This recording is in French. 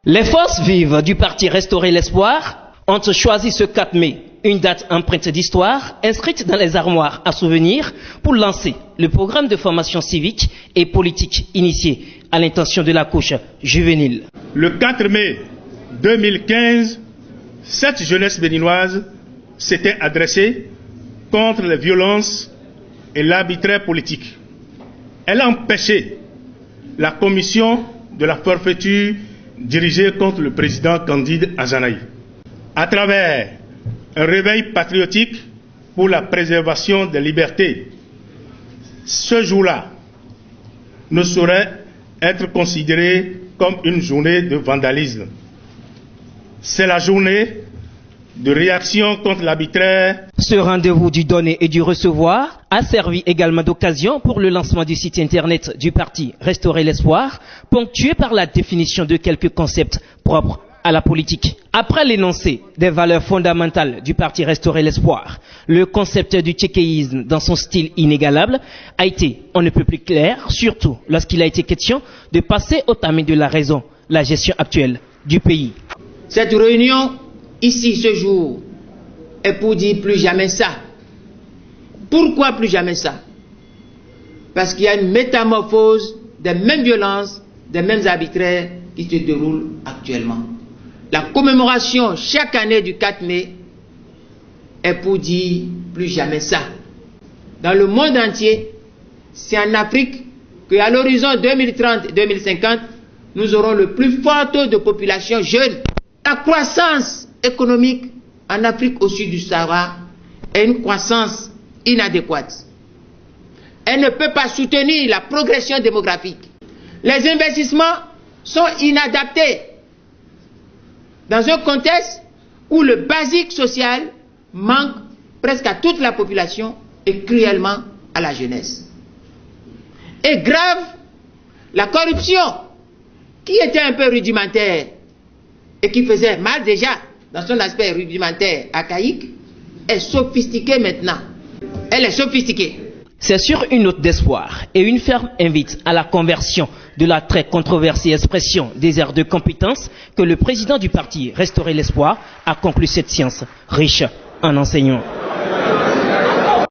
Les forces vives du parti Restaurer l'Espoir ont choisi ce 4 mai, une date empreinte d'histoire, inscrite dans les armoires à souvenirs, pour lancer le programme de formation civique et politique initié à l'intention de la couche juvénile. Le 4 mai 2015, cette jeunesse béninoise s'était adressée contre les violences et l'arbitraire politique. Elle a empêché la commission de la forfaiture dirigée contre le président Candide Azanaï. À travers un réveil patriotique pour la préservation des libertés, ce jour-là ne saurait être considéré comme une journée de vandalisme. C'est la journée de réaction contre l'arbitraire. Ce rendez-vous du donner et du recevoir a servi également d'occasion pour le lancement du site internet du parti Restaurer l'Espoir, ponctué par la définition de quelques concepts propres à la politique. Après l'énoncé des valeurs fondamentales du parti Restaurer l'Espoir, le concept du tchékéisme dans son style inégalable a été on ne peut plus clair, surtout lorsqu'il a été question de passer au tamis de la raison, la gestion actuelle du pays. Cette réunion ici ce jour est pour dire plus jamais ça. Pourquoi plus jamais ça? Parce qu'il y a une métamorphose des mêmes violences, des mêmes arbitraires qui se déroulent actuellement. La commémoration chaque année du 4 mai est pour dire plus jamais ça. Dans le monde entier, c'est en Afrique qu'à l'horizon 2030-2050, nous aurons le plus fort taux de population jeune. La croissance économique en Afrique au sud du Sahara est une croissance inadéquate. Elle ne peut pas soutenir la progression démographique. Les investissements sont inadaptés dans un contexte où le basique social manque presque à toute la population et cruellement à la jeunesse. Et grave, la corruption, qui était un peu rudimentaire et qui faisait mal déjà dans son aspect rudimentaire archaïque, est sophistiquée maintenant. Elle est sophistiquée. C'est sur une note d'espoir et une ferme invite à la conversion de la très controversée expression des aires de compétences que le président du parti Restaurer l'Espoir a conclu cette séance riche en enseignements.